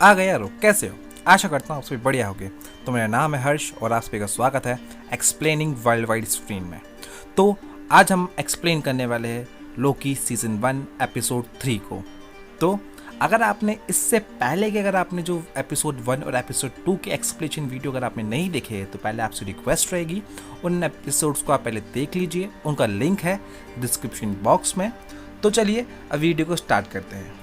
आ गए यारो, कैसे हो? आशा करता हूँ आप सभी बढ़िया होगे। तो मेरा नाम है हर्ष और आप सभी का स्वागत है एक्सप्लेनिंग वर्ल्ड वाइड स्क्रीन में। तो आज हम एक्सप्लेन करने वाले हैं लोकी सीजन 1 एपिसोड 3 को। तो अगर आपने इससे पहले के अगर आपने जो एपिसोड 1 और एपिसोड 2 के एक्सप्लेनेशन वीडियो अगर आपने नहीं देखे तो पहले आपसे रिक्वेस्ट रहेगी उन एपिसोड्स को आप पहले देख लीजिए, उनका लिंक है डिस्क्रिप्शन बॉक्स में। तो चलिए अब वीडियो को स्टार्ट करते हैं।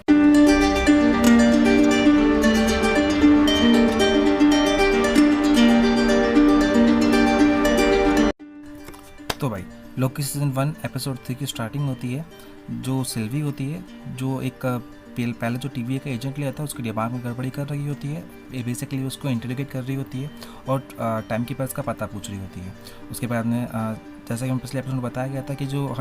तो भाई लोकी सीजन 1 एपिसोड 3 की स्टार्टिंग होती है। जो सिल्वी होती है, जो एक पहले जो टीवी का एजेंट लिया था उसके दिमाग में गड़बड़ी कर रही होती है, बेसिकली उसको इंटरोगेट कर रही होती है और टाइम कीपर्स का पता पूछ रही होती है। उसके बाद में जैसा कि हम पिछले एपिसोड में बताया गया था कि जो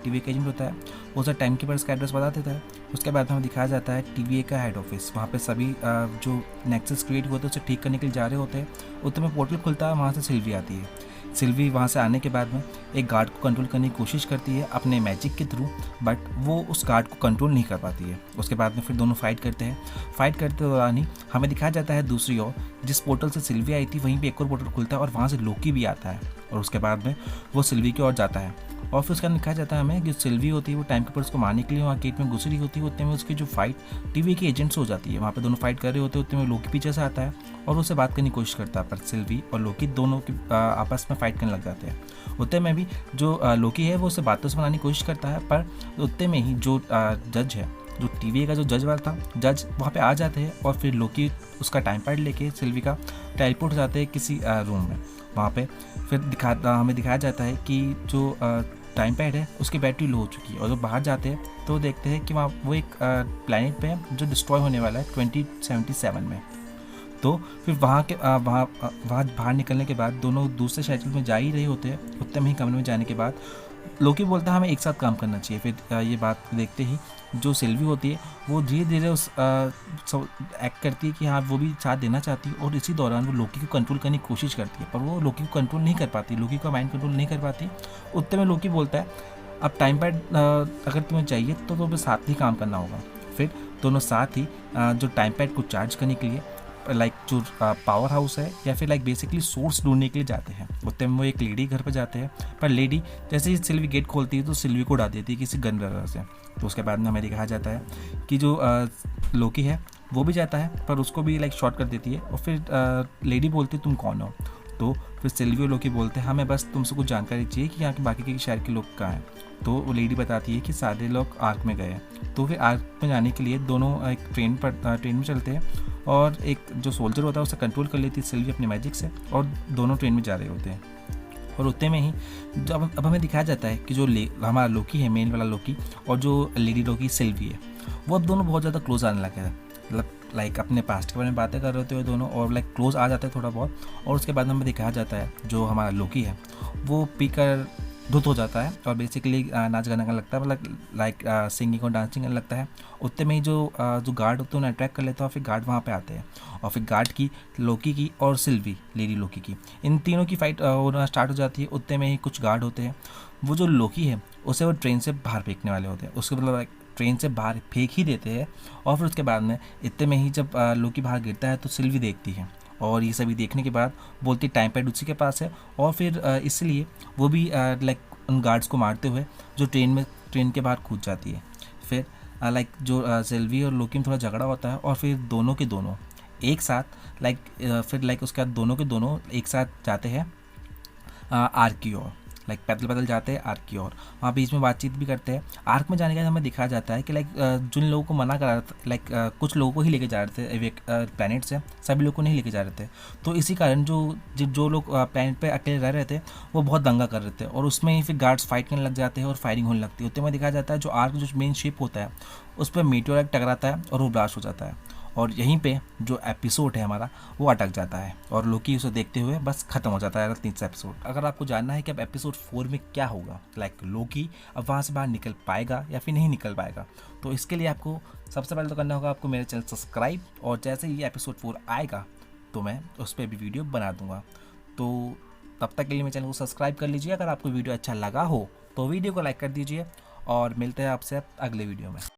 टीवी का एजेंट होता है वो उसे टाइम कीपर्स का एड्रेस बता देता है। उसके बाद हमें दिखाया जाता है टीवी का हेड ऑफिस, वहाँ पे सभी जो नेक्सस क्रिएट होते हैं उसे ठीक करने के लिए जा रहे होते हैं। उतने में पोर्टल खुलता है, वहाँ से सिल्वी आती है। सिल्वी वहाँ से आने के बाद में एक गार्ड को कंट्रोल करने की कोशिश करती है अपने मैजिक के थ्रू, बट वो उस गार्ड को कंट्रोल नहीं कर पाती है। उसके बाद में फिर दोनों फाइट करते हैं। फाइट करते दौरान ही हमें दिखाया जाता है दूसरी ओर जिस पोर्टल से सिल्वी आई थी वहीं पे एक और पोर्टल खुलता है और वहाँ से लोकी भी आता है और उसके बाद में वो सिल्वी की ओर जाता है। और फिर उसका दिखाया जाता है हमें कि सिल्वी होती है वो टाइम कीपर्स को मारने के लिए वहाँ गेट में घुस रही होती है। उतने में उसकी जो फाइट टीवी के एजेंट से हो जाती है, वहाँ पे दोनों फाइट कर रहे होते हैं। उतने में लोकी पीछे से आता है और उससे बात करने की कोशिश करता है, पर सिल्वी और लोकी दोनों की आपस में फाइट करने लग जाते हैं। उतने में भी जो लोकी है वो उससे बातों से बनाने की कोशिश करता है, पर उतने में ही जो जज है, जो टीवी का जो जज वाला था, जज वहाँ पे आ जाते हैं और फिर लोकी उसका टाइम पैड लेके सिल्वी का टेलीपोर्ट हो जाते हैं किसी रूम में। वहाँ पे फिर हमें दिखाया जाता है कि जो टाइम पैड है उसकी बैटरी लो हो चुकी है और जब बाहर जाते हैं तो देखते हैं कि वहाँ वो एक प्लैनेट पे है जो डिस्ट्रॉय होने वाला है 2077 में। तो फिर वहाँ बाहर निकलने के बाद दोनों दूसरे साइकिल में जा ही रहे होते हैं। उतने में ही कमरे में जाने के बाद लोकी बोलता है हमें एक साथ काम करना चाहिए। फिर ये बात देखते ही जो सिल्वी होती है वो धीरे धीरे उस एक्ट करती है कि हाँ वो भी साथ देना चाहती है और इसी दौरान वो लोकी को कंट्रोल करने की कोशिश करती है, पर वो लोकी को कंट्रोल नहीं कर पाती, लोकी का माइंड कंट्रोल नहीं कर पाती। उतने में लोकी बोलता है अब टाइम पैड अगर तुम्हें चाहिए तो तुम्हें साथ ही काम करना होगा। फिर दोनों साथ ही जो टाइम पैड को चार्ज करने के लिए लाइक जो पावर हाउस है या फिर लाइक बेसिकली सोर्स ढूंढने के लिए जाते हैं। उतने में वो एक लेडी घर पर जाते हैं, पर लेडी जैसे ही सिल्वी गेट खोलती है तो सिल्वी को उड़ा देती है किसी गन वगैरह से। तो उसके बाद में हमें दिखाया जाता है कि जो लोकी है वो भी जाता है पर उसको भी लाइक शॉर्ट कर देती है और फिर लेडी बोलती है तुम कौन हो। तो फिर सिल्वी और लोकी बोलते हैं हमें बस तुमसे कुछ जानकारी चाहिए कि यहाँ के बाकी के शहर के लोग कहाँ हैं। तो वो लेडी बताती है कि सारे लोग आर्क में गए हैं। तो फिर आर्क में जाने के लिए दोनों एक ट्रेन में चलते हैं और एक जो सोल्जर होता है उसे कंट्रोल कर लेती है सिल्वी अपने मैजिक से और दोनों ट्रेन में जा रहे होते हैं। और उतने में ही जब अब हमें दिखाया जाता है कि जो हमारा लोकी है, मेन वाला लोकी, और जो लेडी लोकी सिल्वी है, वो अब दोनों बहुत ज़्यादा क्लोज आने लगे हैं। मतलब लाइक अपने पास्ट के बारे में बातें कर रहे होते हुए दोनों और लाइक क्लोज आ जाते हैं थोड़ा बहुत। और उसके बाद हमें दिखाया जाता है जो हमारा लोकी है वो पीकर धुत हो जाता है और बेसिकली नाच गाना करने लगता है, मतलब लाइक सिंगिंग और डांसिंग करने लगता है। उतने में ही जो गार्ड होते हैं उन्हें अट्रैक्ट कर लेता है और फिर गार्ड वहाँ पे आते हैं और फिर गार्ड की, लोकी की और सिल्वी लेडी लोकी की, इन तीनों की फाइट होना स्टार्ट हो जाती है। उतने में ही कुछ गार्ड होते हैं, वो जो लोकी है उसे वो ट्रेन से बाहर फेंकने वाले होते हैं, उसके मतलब ट्रेन से बाहर फेंक ही देते हैं। और फिर उसके बाद में इतने में ही जब लोकी बाहर गिरता है तो सिल्वी देखती है और ये सभी देखने के बाद बोलती टाइम पैड उसी के पास है और फिर इसलिए वो भी लाइक उन गार्ड्स को मारते हुए जो ट्रेन के बाहर कूद जाती है। फिर लाइक जो सिल्वी और लोकी में थोड़ा झगड़ा होता है और फिर दोनों के दोनों एक साथ फिर उसके बाद दोनों के दोनों एक साथ जाते हैं आर्क की ओर, लाइक पैदल पैदल जाते हैं आर्क की ओर। वहाँ बीच में बातचीत भी करते हैं। आर्क में जाने के बाद हमें दिखाया जाता है कि लाइक जिन लोगों को मना करा था, लाइक कुछ लोगों को ही लेके जा रहे थे प्लैनेट से, सभी लोगों को नहीं लेके जा रहे थे। तो इसी कारण जो लोग प्लैनेट पे अकेले रह रहे थे वो बहुत दंगा कर रहे थे और उसमें ही फिर गार्ड्स फाइट करने लग जाते हैं और फायरिंग होने लगती है। उतने में दिखाया जाता है जो आर्क जो मेन शिप होता है उस पर मीटियोराइट टकराता है और वो ब्लास्ट हो जाता है और यहीं पे जो एपिसोड है हमारा वो अटक जाता है और लोकी उसे देखते हुए बस खत्म हो जाता है तीसरा एपिसोड। अगर आपको जानना है कि अब एपिसोड 4 में क्या होगा, लाइक लोकी अब वहाँ से बाहर निकल पाएगा या फिर नहीं निकल पाएगा, तो इसके लिए आपको सबसे पहले तो करना होगा आपको मेरे चैनल सब्सक्राइब, और जैसे ही एपिसोड 4 आएगा तो मैं उस पर भी वीडियो बना दूंगा। तो तब तक के लिए मेरे चैनल को सब्सक्राइब कर लीजिए। अगर आपको वीडियो अच्छा लगा हो तो वीडियो को लाइक कर दीजिए और मिलते हैं आपसे अगले वीडियो में।